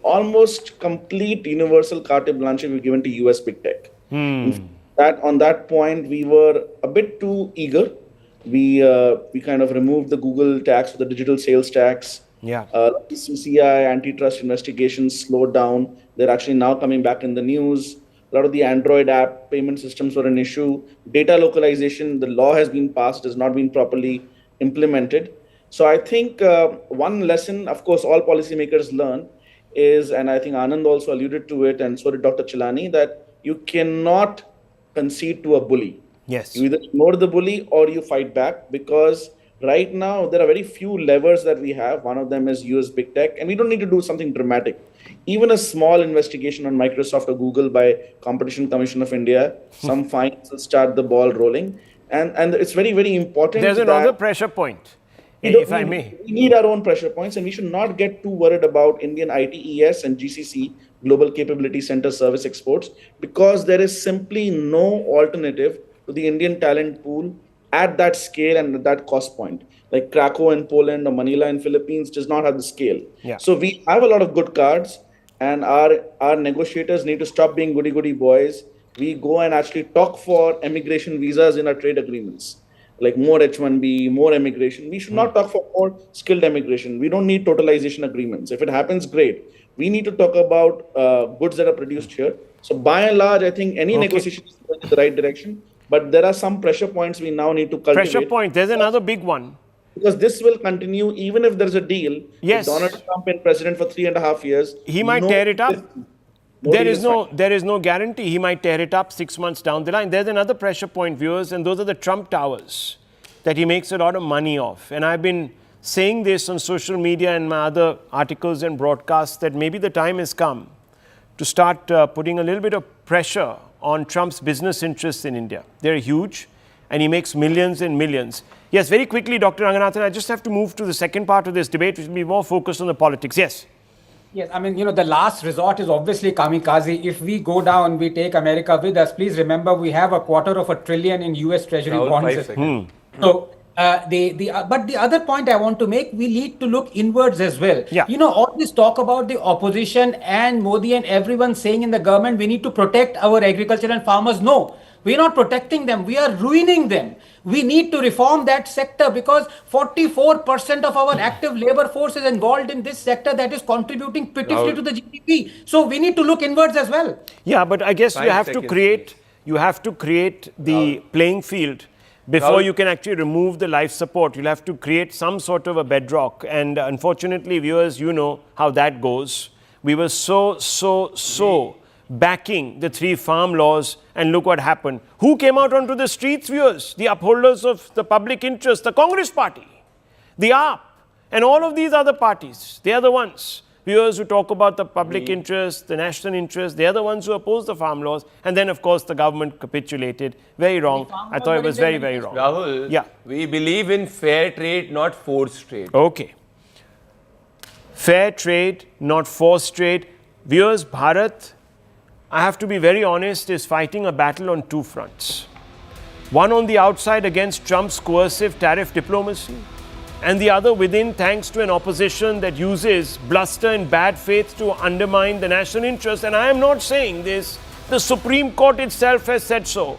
almost complete universal carte blanche we've given to US big tech. That on that point, we were a bit too eager. We kind of removed the Google tax or the digital sales tax. CCI antitrust investigations slowed down. They're actually now coming back in the news. A lot of the Android app payment systems were an issue. Data localization, the law has been passed, has not been properly implemented. So I think one lesson, of course, all policymakers learn is, and I think Anand also alluded to it, and so did Dr. Chilani, that you cannot concede to a bully. Yes. You either ignore the bully or you fight back, because right now there are very few levers that we have. One of them is US big tech, and we don't need to do something dramatic. Even a small investigation on Microsoft or Google by Competition Commission of India, some fines will start the ball rolling. And it's very, very important. There's another pressure point, if I may. We need our own pressure points, and we should not get too worried about Indian ITES and GCC, Global Capability Center service exports, because there is simply no alternative to the Indian talent pool at that scale and at that cost point. Like Krakow in Poland or Manila in Philippines does not have the scale. So we have a lot of good cards, and our negotiators need to stop being goody-goody boys. We go and actually talk for immigration visas in our trade agreements, like more H-1B, more immigration. We should not talk for more skilled immigration. We don't need totalization agreements. If it happens, great. We need to talk about goods that are produced here. So by and large, I think any negotiation is going in the right direction. But there are some pressure points we now need to cultivate. Pressure point. There's another big one. Because this will continue even if there's a deal. Yes. With Donald Trump in president for 3.5 years. He might tear it up. There is no guarantee. He might tear it up 6 months down the line. There's another pressure point, viewers, and those are the Trump towers that he makes a lot of money off. And I've been saying this on social media and my other articles and broadcasts that maybe the time has come to start putting a little bit of pressure on Trump's business interests in India. They're huge, and he makes millions and millions. Yes, very quickly, Dr. Ranganathan, I just have to move to the second part of this debate, which will be more focused on the politics. Yes. Yes, I mean, the last resort is obviously kamikaze. If we go down, we take America with us. Please remember, we have $250 billion in US Treasury bonds. So But the other point I want to make, we need to look inwards as well. Yeah. You know, all this talk about the opposition and Modi and everyone saying in the government, we need to protect our agriculture and farmers. No, we're not protecting them. We are ruining them. We need to reform that sector because 44% of our active labor force is involved in this sector that is contributing pitifully to the GDP. So we need to look inwards as well. Yeah, but I guess you 5 have to seconds, create the playing field before Rahul. you can actually remove the life support. You'll have to create some sort of a bedrock. And unfortunately, viewers, you know how that goes. We were so backing the 3 farm laws, and look what happened. Who came out onto the streets, viewers? The upholders of the public interest, the Congress party, the AAP, and all of these other parties. They are the ones, viewers, who talk about the public interest, the national interest. They are the ones who oppose the farm laws. And then, of course, the government capitulated. Very wrong. I thought it was very, very wrong. Rahul, Yeah. we believe in fair trade, not forced trade. Okay. Fair trade, not forced trade. Viewers, Bharat, I have to be very honest, is fighting a battle on 2 fronts. One on the outside against Trump's coercive tariff diplomacy, and the other within thanks to an opposition that uses bluster and bad faith to undermine the national interest. And I am not saying this, the Supreme Court itself has said so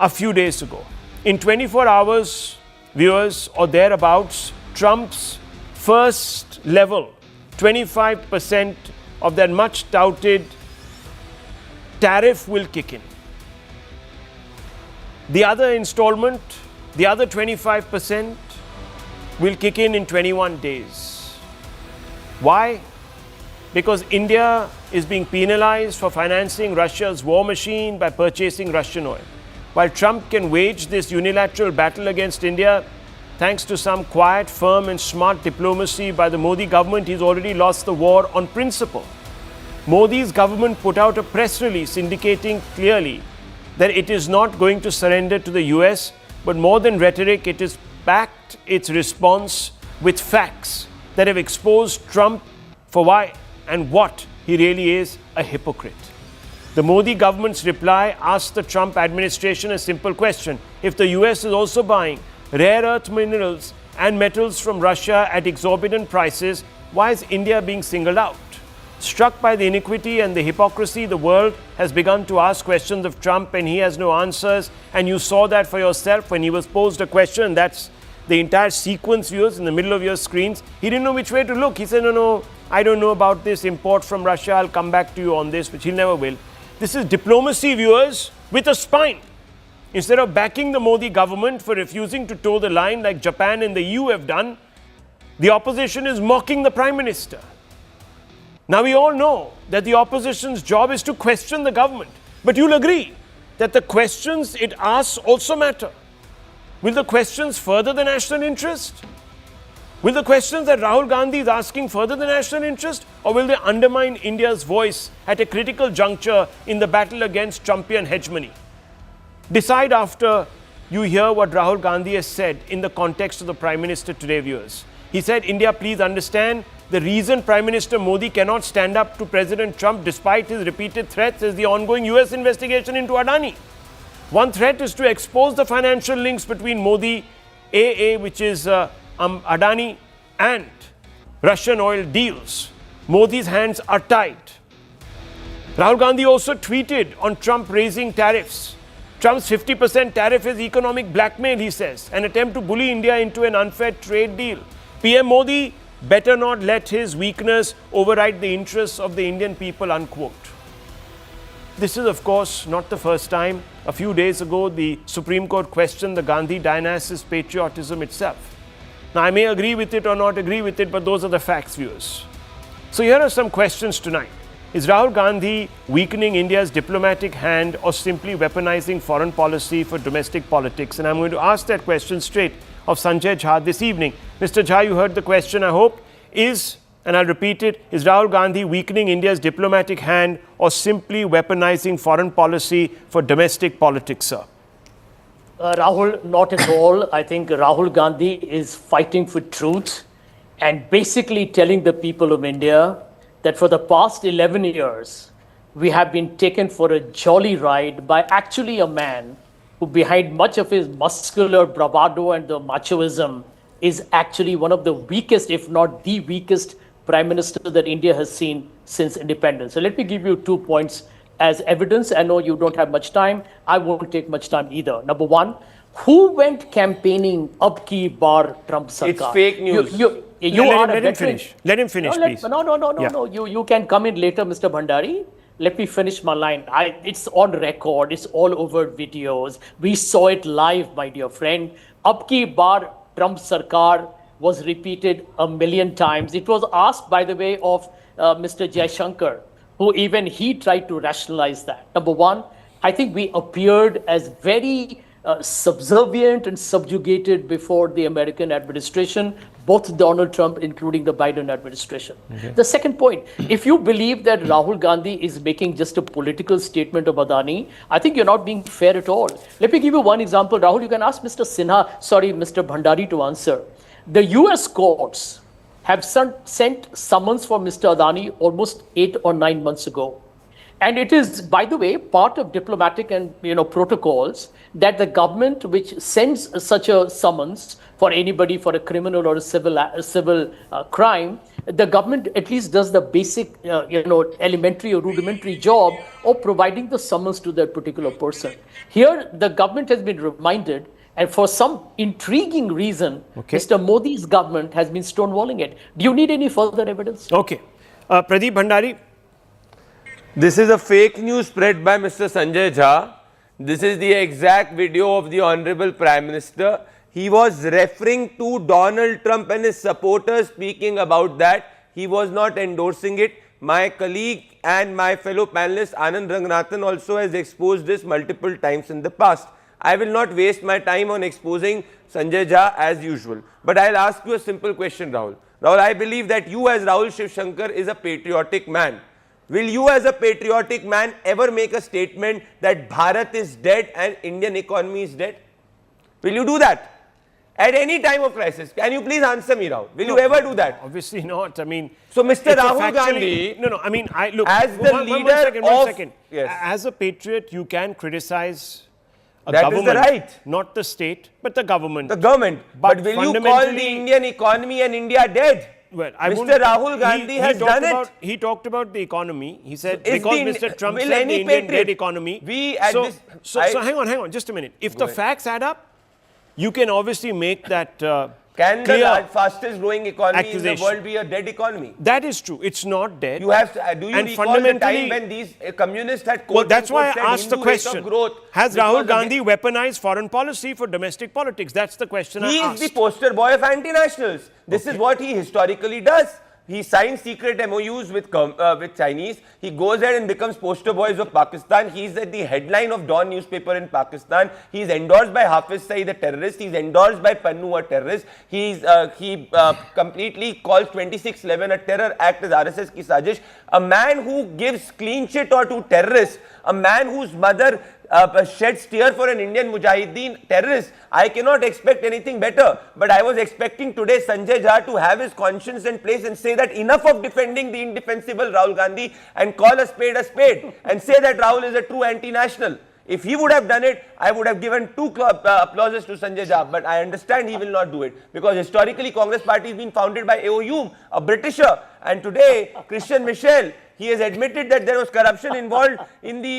a few days ago. In 24 hours, viewers, or thereabouts, Trump's first level, 25% of that much touted tariff will kick in. The other installment, the other 25%, will kick in 21 days. Why? Because India is being penalized for financing Russia's war machine by purchasing Russian oil. While Trump can wage this unilateral battle against India, thanks to some quiet, firm and smart diplomacy by the Modi government, he's already lost the war on principle. Modi's government put out a press release indicating clearly that it is not going to surrender to the US, but more than rhetoric, it has backed its response with facts that have exposed Trump for why and what he really is, a hypocrite. The Modi government's reply asked the Trump administration a simple question. If the US is also buying rare earth minerals and metals from Russia at exorbitant prices, why is India being singled out? Struck by the iniquity and the hypocrisy, the world has begun to ask questions of Trump and he has no answers. And you saw that for yourself when he was posed a question. That's the entire sequence, viewers, in the middle of your screens. He didn't know which way to look. He said, no, I don't know about this import from Russia. I'll come back to you on this, which he never will. This is diplomacy, viewers, with a spine. Instead of backing the Modi government for refusing to toe the line like Japan and the EU have done, the opposition is mocking the Prime Minister. Now, we all know that the opposition's job is to question the government. But you'll agree that the questions it asks also matter. Will the questions further the national interest? Will the questions that Rahul Gandhi is asking further the national interest? Or will they undermine India's voice at a critical juncture in the battle against Trumpian hegemony? Decide after you hear what Rahul Gandhi has said in the context of the Prime Minister today, viewers. He said, India, please understand, the reason Prime Minister Modi cannot stand up to President Trump despite his repeated threats is the ongoing US investigation into Adani. One threat is to expose the financial links between Modi, AA, which is Adani, and Russian oil deals. Modi's hands are tied. Rahul Gandhi also tweeted on Trump raising tariffs. Trump's 50% tariff is economic blackmail, he says, an attempt to bully India into an unfair trade deal. PM Modi better not let his weakness override the interests of the Indian people, unquote. This is, of course, not the first time. A few days ago, the Supreme Court questioned the Gandhi dynast's patriotism itself. Now, I may agree with it or not agree with it, but those are the facts, viewers. So here are some questions tonight. Is Rahul Gandhi weakening India's diplomatic hand or simply weaponizing foreign policy for domestic politics? And I'm going to ask that question straight of Sanjay Jha this evening. Mr. Jha, you heard the question, I hope. And I'll repeat it, is Rahul Gandhi weakening India's diplomatic hand or simply weaponizing foreign policy for domestic politics, sir? Rahul, not at all. I think Rahul Gandhi is fighting for truth and basically telling the people of India that for the past 11 years, we have been taken for a jolly ride by actually a man who behind much of his muscular bravado and the machoism is actually one of the weakest, if not the weakest, prime minister that India has seen since independence. So let me give you 2 points as evidence. I know you don't have much time. I won't take much time either. Number one, who went campaigning Ab Ki Baar Trump Sarkar? It's fake news. Let him finish. Let him finish, please. No. You can come in later, Mr. Bhandari. Let me finish my line. It's on record. It's all over videos. We saw it live, my dear friend. Ab Ki Baar Trump Sarkar was repeated a million times. It was asked, by the way, of Mr. Jaishankar, who even he tried to rationalize that. Number one, I think we appeared as very subservient and subjugated before the American administration, both Donald Trump, including the Biden administration. Okay. The second point, if you believe that Rahul Gandhi is making just a political statement of Adani, I think you're not being fair at all. Let me give you one example. Rahul, you can ask Mr. Mr. Bhandari to answer. The US courts have sent summons for Mr. Adani almost 8 or 9 months ago. And it is, by the way, part of diplomatic and protocols that the government which sends such a summons for anybody for a criminal or a civil crime, the government at least does the basic, elementary or rudimentary job of providing the summons to that particular person. Here, the government has been reminded, and for some intriguing reason, Mr. Modi's government has been stonewalling it. Do you need any further evidence? Okay. Pradeep Bhandari. This is a fake news spread by Mr. Sanjay Jha. This is the exact video of the Honorable Prime Minister. He was referring to Donald Trump and his supporters speaking about that. He was not endorsing it. My colleague and my fellow panelist Anand Ranganathan also has exposed this multiple times in the past. I will not waste my time on exposing Sanjay Jha as usual. But I'll ask you a simple question, Rahul. Rahul, I believe that you as Rahul Shivshankar is a patriotic man. Will you as a patriotic man ever make a statement that Bharat is dead and Indian economy is dead? Will you do that? At any time of crisis? Can you please answer me, Rahul? Will you ever do that? Obviously not. I mean, so Mr. Rahul Gandhi, look, as the leader one second. Yes. As a patriot, you can criticize a that government, is the right. Not the state, but the government. The government. But will you call the Indian economy and India dead? Well, Mr. Rahul Gandhi has done it. He talked about the economy. He said, So because Mr. Trump said the Indian dead economy. So hang on, just a minute. If the facts add up, you can obviously make that Can clear the fastest growing economy in the accusation. world be a dead economy? That is true. It's not dead. You have to, do you And recall the time fundamentally- when these communists had Well, that's why I said asked the Hindu rate of question. growth Has because Rahul of Gandhi weaponized foreign policy for domestic politics? That's the question I He asked. is the poster boy of anti-nationals. This is what he historically does. He signs secret MOUs with Chinese. He goes ahead and becomes poster boys of Pakistan. He's at the headline of Dawn newspaper in Pakistan. He's endorsed by Hafiz Saeed, a terrorist. He's endorsed by Pannu, a terrorist. He completely calls 2611 a terror act as RSS ki sajish. A man who gives clean shit or to terrorists, a man whose mother sheds tear for an Indian Mujahideen terrorist, I cannot expect anything better. But I was expecting today Sanjay Jha to have his conscience in place and say that enough of defending the indefensible Rahul Gandhi and call a spade and say that Rahul is a true anti-national. If he would have done it, I would have given two applauses to Sanjay Jha. But I understand he will not do it because historically Congress party has been founded by A.O. Hume, a Britisher. And today, Christian Michel, he has admitted that there was corruption involved in the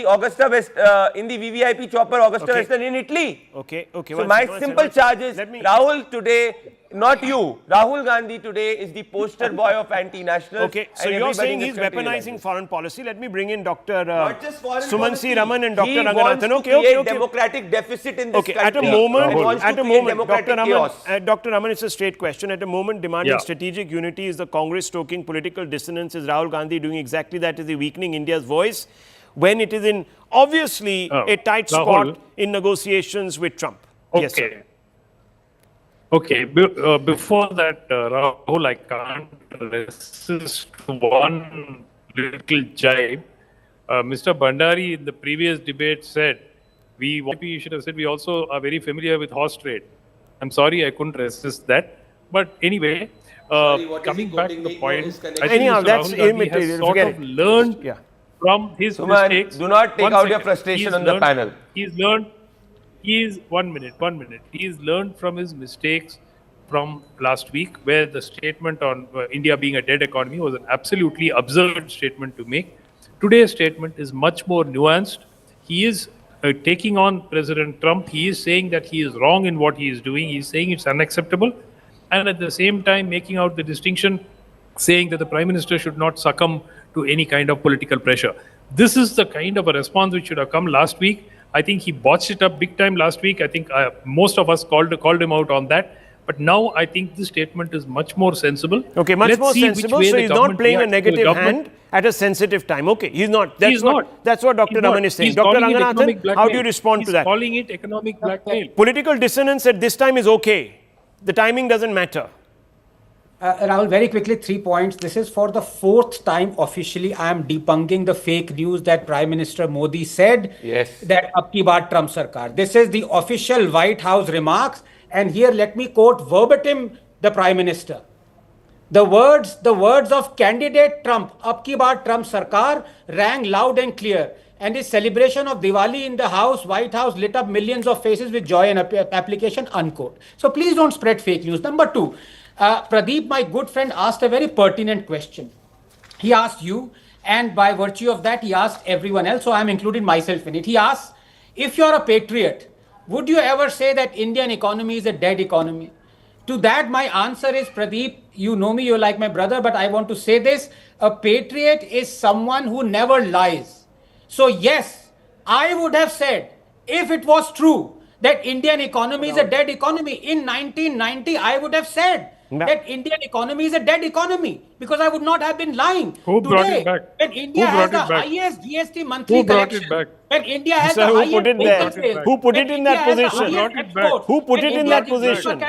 in the VVIP chopper Augusta Western in Italy. Okay. So my simple charge is Rahul today, not you, Rahul Gandhi today is the poster boy of anti-nationals. Okay, so you're saying he's weaponizing foreign policy. Let me bring in Dr. Sumansi Raman and Dr. Ranganathan. Okay. Democratic deficit in this country. At a moment, Dr. Raman, it's a straight question. At a moment demanding strategic unity, is the Congress stoking political dissonance? Is Rahul Gandhi doing exactly that? Is he weakening India's voice when it is in obviously a tight spot in negotiations with Trump? Okay. Yes, sir. Okay, before that, Rahul, I can't resist one little jibe. Mr. Bhandari in the previous debate said, you should have said, we also are very familiar with horse trade. I'm sorry, I couldn't resist that. But anyway, coming back to the point, I think Mr. that's Rahul Gandhi has sort of learned from his mistakes. Do not take out your frustration on the panel. He's learned he is 1 minute. He has learned from his mistakes from last week, where the statement on India being a dead economy was an absolutely absurd statement to make. Today's statement is much more nuanced. He is taking on President Trump. He is saying that he is wrong in what he is doing. He is saying it's unacceptable, and at the same time making out the distinction, saying that the Prime Minister should not succumb to any kind of political pressure. This is the kind of a response which should have come last week. I think he botched it up big time last week. I think most of us called him out on that. But now I think this statement is much more sensible. Okay, much more sensible. So he's not playing a negative hand at a sensitive time. Okay, he's not. That's what Dr. Raman is saying. Dr. Ranganathan, how do you respond to that? He's calling it economic blackmail. Political dissonance at this time is okay. The timing doesn't matter. Rahul, very quickly, 3 points. This is for the 4th time officially I am debunking the fake news that Prime Minister Modi said that ab ki baar Trump sarkar. This is the official White House remarks. And here let me quote verbatim the Prime Minister. The words of candidate Trump, ab ki baar Trump sarkar, rang loud and clear. And his celebration of Diwali in the White House lit up millions of faces with joy and application, unquote. So please don't spread fake news. Number 2, Pradeep, my good friend, asked a very pertinent question. He asked you, and by virtue of that, he asked everyone else. So I'm including myself in it. He asked, if you're a patriot, would you ever say that Indian economy is a dead economy? To that, my answer is, Pradeep, you know me, you're like my brother, but I want to say this. A patriot is someone who never lies. So yes, I would have said, if it was true that Indian economy is a dead economy, in 1990, I would have said that Indian economy is a dead economy, because I would not have been lying. Who brought it back? When India has the highest GST monthly collection, when India has the who highest put it there? Who put it in that position? Who put it in that position?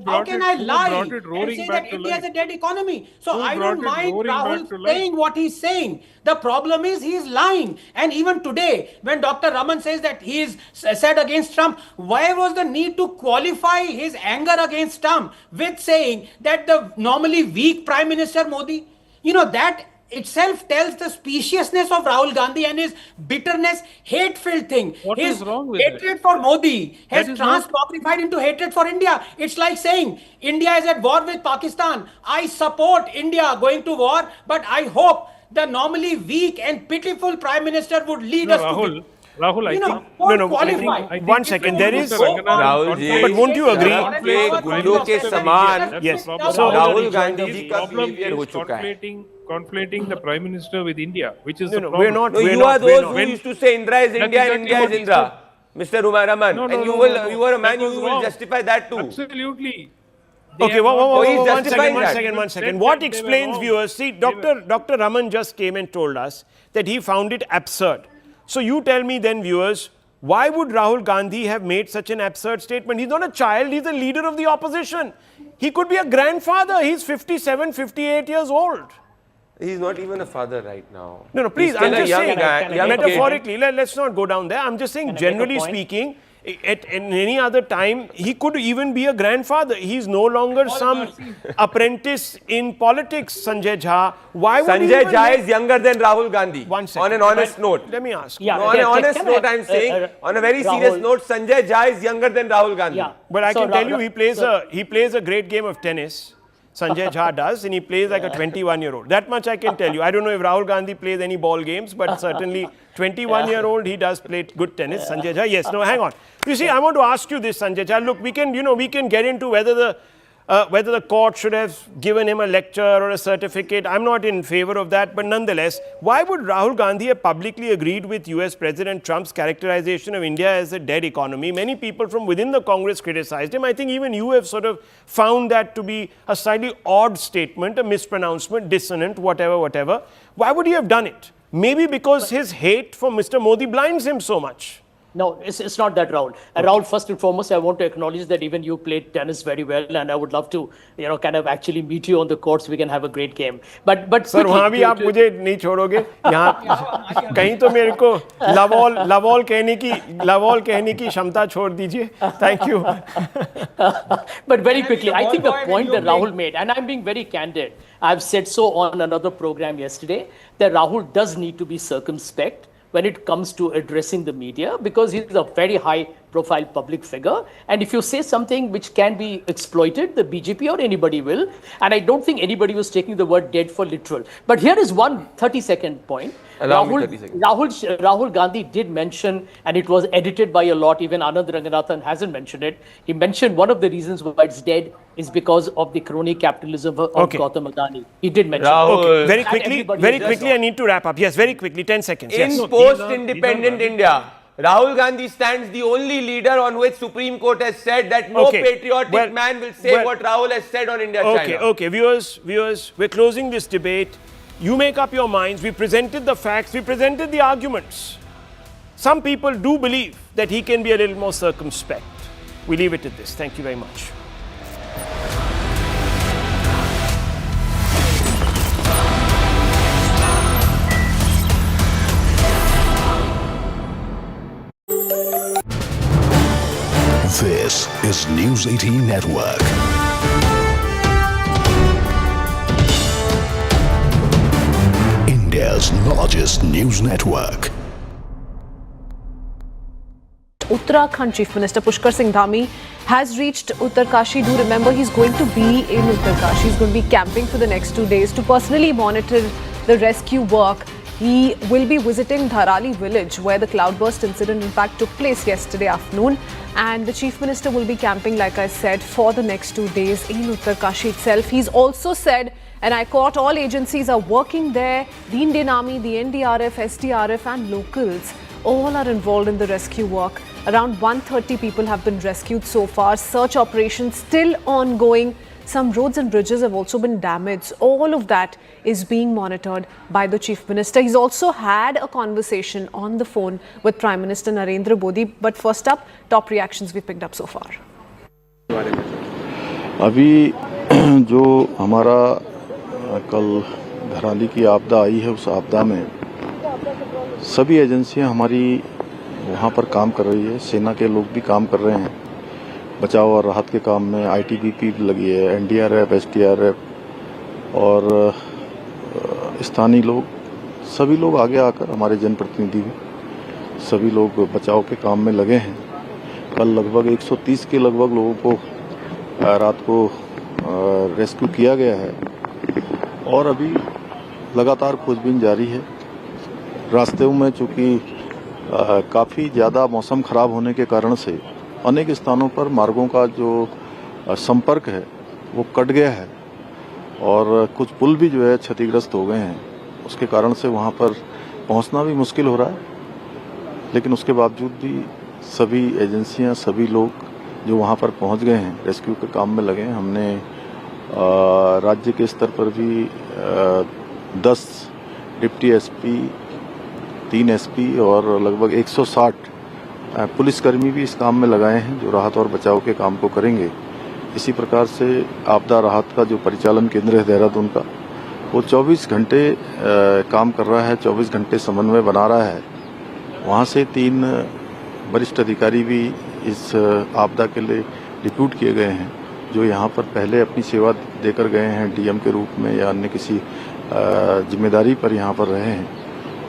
How can I lie and say that India is a dead economy? So I don't mind Rahul saying what he's saying. The problem is he's lying. And even today, when Dr. Raman says that he is said against Trump, why was the need to qualify his anger against Trump with saying that the normally weak Prime Minister Modi? You know, that itself tells the speciousness of Rahul Gandhi and his bitterness, hate-filled thing. His is wrong with hatred for Modi has transmogrified into hatred for India. It's like saying India is at war with Pakistan. I support India going to war, but I hope the normally weak and pitiful Prime Minister would lead us to Rahul, I think... One second, there is... Rahul ji, but won't you agree? गुंडों के समान Yes. So Rahul Gandhi ji का behavior हो चुका है. Conflating the Prime Minister with India, which is the problem. We're not. No, you are those who used to say Indra is India and India is Indra, Mr. Raman, and you were a man, you will justify that too. Absolutely. Okay, one justifying second. What explains, viewers? See, Dr. Raman just came and told us that he found it absurd. So you tell me then, viewers, why would Rahul Gandhi have made such an absurd statement? He's not a child, he's the leader of the opposition. He could be a grandfather. He's 57, 58 years old. He's not even a father right now. No, please, I'm just saying, young metaphorically, let's not go down there. I'm just saying, generally speaking, at any other time, he could even be a grandfather. He's no longer some apprentice in politics, Sanjay Jha. Why would Sanjay Jha is younger than Rahul Gandhi. One second. On an honest note. Let me ask. Yeah, on an honest note, I'm saying, on a very serious note, Sanjay Jha is younger than Rahul Gandhi. Yeah. But I can tell you, he plays a great game of tennis. Sanjay Jha does, and he plays like a 21-year-old. That much I can tell you. I don't know if Rahul Gandhi plays any ball games, but certainly 21-year-old, he does play good tennis. Sanjay Jha, yes. No, hang on. You see, I want to ask you this, Sanjay Jha. Look, we can get into whether the court should have given him a lecture or a certificate. I'm not in favor of that, but nonetheless, why would Rahul Gandhi have publicly agreed with US President Trump's characterization of India as a dead economy? Many people from within the Congress criticized him. I think even you have sort of found that to be a slightly odd statement, a mispronouncement, dissonant, whatever. Why would he have done it? Maybe because his hate for Mr. Modi blinds him so much. No, it's not that, Rahul. And Rahul, first and foremost, I want to acknowledge that even you played tennis very well, and I would love to, kind of actually meet you on the court so we can have a great game. But sir, वहाँ भी आप मुझे नहीं छोड़ोगे. यहाँ कहीं तो मेरे को लवॉल कहने की क्षमता छोड़ दीजिए. Thank you. But very quickly, I think the point that Rahul made, and I'm being very candid, I've said so on another program yesterday, that Rahul does need to be circumspect when it comes to addressing the media, because he's a very high profile public figure. And if you say something which can be exploited, the BJP or anybody will. And I don't think anybody was taking the word dead for literal. But here is one 30-second point. Allow me 30 seconds. Rahul Gandhi did mention, and it was edited by a lot, even Anand Ranganathan hasn't mentioned it. He mentioned one of the reasons why it's dead is because of the crony capitalism of Gautam Adani. He did mention Rahul, that. Okay, very quickly, I need to wrap up. Yes, very quickly, 10 seconds. Yes. In post-independent India, Rahul Gandhi stands the only leader on which Supreme Court has said that no patriotic man will say what Rahul has said on India-China. Okay, viewers, we're closing this debate. You make up your minds. We presented the facts, we presented the arguments. Some people do believe that he can be a little more circumspect. We leave it at this. Thank you very much. This is News 18 Network. India's largest news network. Uttarakhand Chief Minister Pushkar Singh Dhami has reached Uttarkashi. Do remember, he's going to be in Uttarkashi. He's going to be camping for the next 2 days to personally monitor the rescue work. He will be visiting Dharali village, where the cloudburst incident in fact took place yesterday afternoon. And the Chief Minister will be camping, like I said, for the next 2 days in Uttarkashi itself. He's also said, and I quote, all agencies are working there. The Indian Army, the NDRF, SDRF and locals all are involved in the rescue work. Around 130 people have been rescued so far. Search operations still ongoing. Some roads and bridges have also been damaged. All of that is being monitored by the Chief Minister. He's also had a conversation on the phone with Prime Minister Narendra Modi. But first up, top reactions we picked up so far. अभी जो हमारा कल धराली की आपदा आई है, उस आपदा में सभी एजेंसियां हमारी वहां पर काम कर रही है. सेना के लोग भी काम कर रहे हैं बचाव और राहत के काम में. आईटीबीपी भी लगी है, एनडीआरएफ, एसडीआरएफ और स्थानीय लोग, सभी लोग आगे आकर, हमारे जनप्रतिनिधि भी, सभी लोग बचाव के काम में लगे हैं. कल लगभग 130 के लगभग लोगों को रात को रेस्क्यू किया गया है और अभी लगातार खोजबीन जारी है. रास्ते में चूंकि काफ़ी ज़्यादा मौसम खराब होने के कारण से अनेक स्थानों पर मार्गों का जो संपर्क है वो कट गया है और कुछ पुल भी जो है क्षतिग्रस्त हो गए हैं. उसके कारण से वहाँ पर पहुँचना भी मुश्किल हो रहा है. लेकिन उसके बावजूद भी सभी एजेंसियाँ, सभी लोग जो वहाँ पर पहुँच गए हैं, रेस्क्यू के काम में लगे हैं. हमने राज्य के स्तर पर भी 10 डिप्टी एसपी, 3 एसपी और लगभग 160 पुलिसकर्मी भी इस काम में लगाए हैं जो राहत और बचाव के काम को करेंगे. इसी प्रकार से आपदा राहत का जो परिचालन केंद्र है देहरादून का, वो 24 घंटे काम कर रहा है, 24 घंटे समन्वय बना रहा है. वहाँ से 3 वरिष्ठ अधिकारी भी इस आपदा के लिए डिप्यूट किए गए हैं जो यहाँ पर पहले अपनी सेवा देकर गए हैं डीएम के रूप में या अन्य किसी जिम्मेदारी पर यहाँ पर रहे हैं.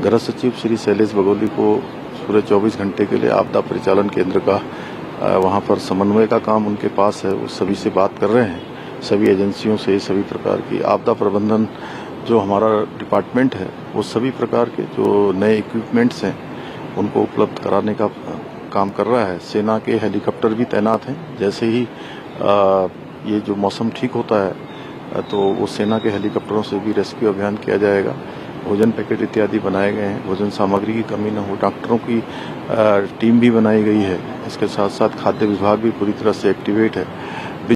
गृह सचिव श्री शैलेश बगोली को पूरे 24 घंटे के लिए आपदा परिचालन केंद्र का वहाँ पर समन्वय का काम उनके पास है. वो सभी से बात कर रहे हैं, सभी एजेंसियों से, सभी प्रकार की आपदा प्रबंधन जो हमारा डिपार्टमेंट है वो सभी प्रकार के जो नए इक्विपमेंट्स हैं उनको उपलब्ध कराने का काम कर रहा है. सेना के हेलीकॉप्टर भी तैनात हैं. जैसे ही ये जो मौसम ठीक होता है तो वो सेना के हेलीकॉप्टरों से भी रेस्क्यू अभियान किया जाएगा. भोजन पैकेट इत्यादि बनाए गए हैं, भोजन सामग्री की कमी न हो. डॉक्टरों की टीम भी बनाई गई है. इसके साथ साथ खाद्य विभाग भी पूरी तरह से एक्टिवेट है.